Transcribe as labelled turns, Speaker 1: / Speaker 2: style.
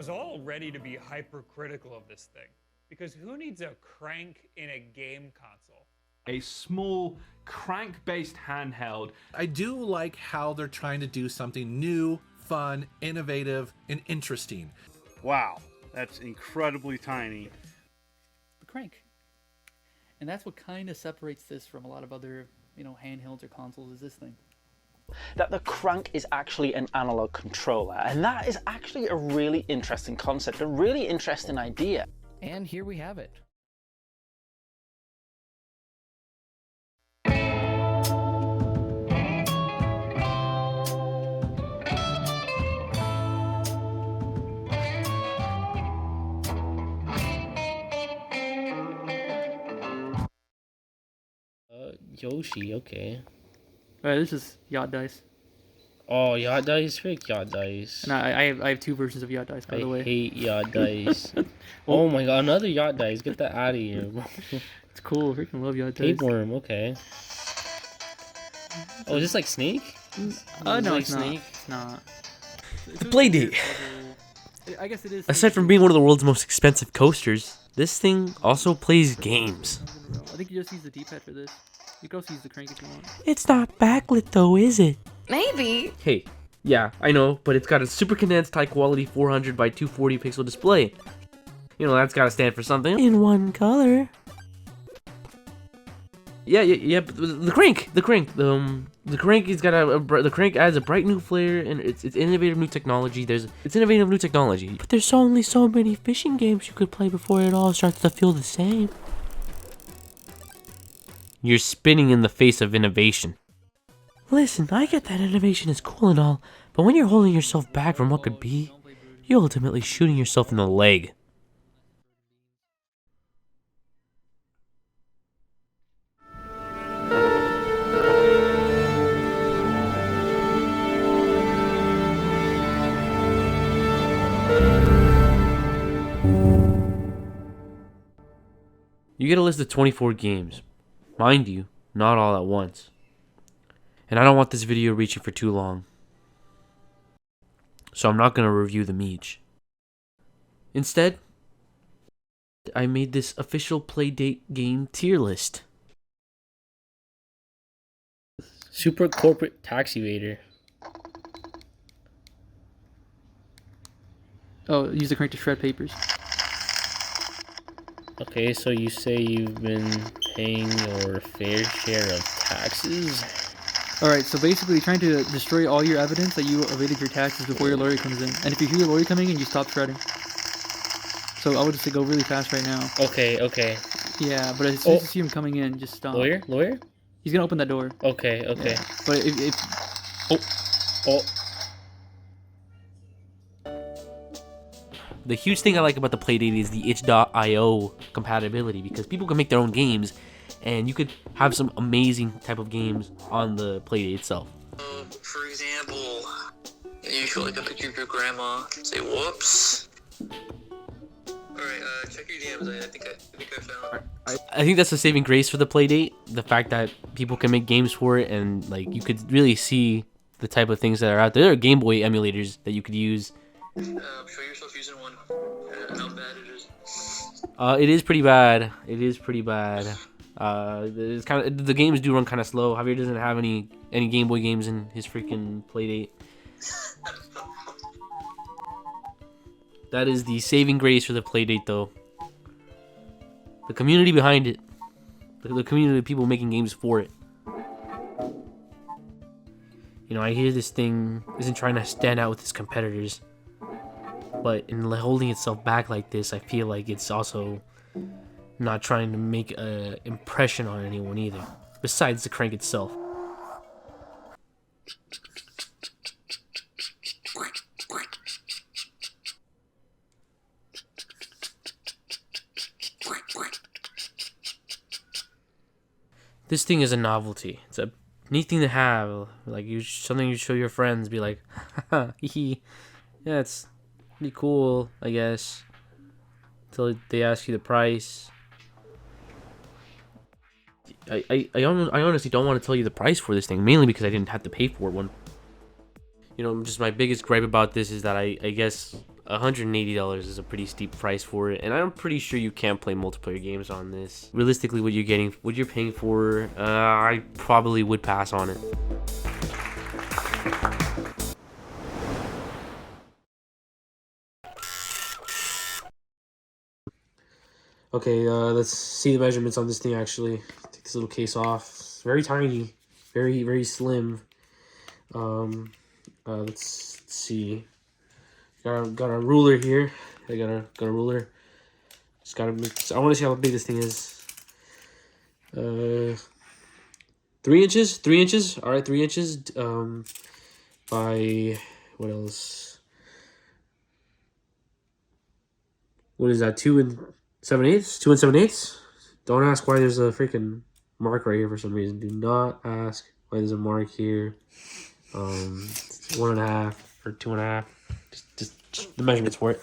Speaker 1: was all ready to be hypercritical of this thing. Because who needs a crank in a game console?
Speaker 2: A small crank-based handheld.
Speaker 3: I do like how they're trying to do something new, fun, innovative, and interesting.
Speaker 4: Wow, that's incredibly tiny.
Speaker 5: The crank. And that's what kind of separates this from a lot of other, handhelds or consoles, is this thing.
Speaker 6: That the crank is actually an analog controller, and that is actually a really interesting concept, a really interesting idea.
Speaker 7: And here we have it.
Speaker 8: Yoshi, okay.
Speaker 5: Alright, this is Yacht Dice.
Speaker 8: Oh, Yacht Dice? Fake Yacht Dice.
Speaker 5: And I have two versions of Yacht Dice, by the way.
Speaker 8: I hate Yacht Dice. Oh my god, another Yacht Dice. Get that out of here, bro.
Speaker 5: It's cool. Freaking love Yacht Dice.
Speaker 8: Tapeworm, okay. Oh, is this like Snake?
Speaker 5: No,
Speaker 8: like
Speaker 5: it's
Speaker 8: Snake?
Speaker 5: not. It's
Speaker 9: The Playdate.
Speaker 5: I guess it is.
Speaker 9: Aside from being one of the world's most expensive coasters, this thing also plays games.
Speaker 5: I think you just use the D-pad for this. You can also use the crank if you want.
Speaker 9: It's not backlit though, is it?
Speaker 7: Maybe.
Speaker 9: Hey, yeah, I know, but it's got a super condensed high quality 400 by 240 pixel display. That's gotta stand for something. In one color. Yeah, but the crank, the crank has got the crank adds a bright new flair, and it's innovative new technology. It's innovative new technology. But there's only so many fishing games you could play before it all starts to feel the same. You're spinning in the face of innovation. Listen, I get that innovation is cool and all, but when you're holding yourself back from what could be, you're ultimately shooting yourself in the leg. You get a list of 24 games. Mind you, not all at once. And I don't want this video reaching for too long. So I'm not going to review them each. Instead, I made this official Playdate game tier list.
Speaker 8: Super Corporate Tax Evader.
Speaker 5: Oh, use the crank to shred papers.
Speaker 8: Okay, so you say you've been paying your fair share of taxes?
Speaker 5: Alright, so basically trying to destroy all your evidence that you evaded your taxes before your lawyer comes in. And if you hear your lawyer coming in, you stop shredding. So I would just say go really fast right now.
Speaker 8: Okay.
Speaker 5: Yeah, but as soon as you see him coming in, just stop.
Speaker 8: Lawyer?
Speaker 5: He's gonna open that door.
Speaker 8: Okay.
Speaker 5: Yeah. But if
Speaker 9: The huge thing I like about the Playdate is the itch.io compatibility, because people can make their own games, and you could have some amazing type of games on the Playdate itself.
Speaker 10: For example, you show like a picture of your grandma, say whoops. Alright, check your DMs, I think I found.
Speaker 9: I think that's the saving grace for the Playdate, the fact that people can make games for it, and like you could really see the type of things that are out there. There are Game Boy emulators that you could use.
Speaker 10: Show yourself using one. How bad it is.
Speaker 9: It is pretty bad. It's kind of, the games do run kind of slow. Javier doesn't have any Game Boy games in his freaking Playdate. That is the saving grace for the Playdate, though. The community behind it. The community of people making games for it. I hear this thing isn't trying to stand out with its competitors. But in holding itself back like this, I feel like it's also not trying to make an impression on anyone either. Besides the crank itself. This thing is a novelty. It's a neat thing to have. Like something you show your friends. Be like, haha, hee. Yeah, it's pretty cool, I guess. Until they ask you the price. I honestly don't want to tell you the price for this thing, mainly because I didn't have to pay for one. Just my biggest gripe about this is that I guess $180 is a pretty steep price for it, and I'm pretty sure you can't play multiplayer games on this. Realistically, what you're paying for, I probably would pass on it. Okay, let's see the measurements on this thing actually. Take this little case off. It's very tiny, very slim. Let's see. Got a ruler here. I got a ruler. Just gotta I want to see how big this thing is. 3 inches. 3 inches. All right, 3 inches. By what else? What is that? 2 7/8. 2 7/8. Don't ask why there's a freaking mark right here for some reason. Do not ask why there's a mark here. 1.5 or 2.5. Just the measurements for it.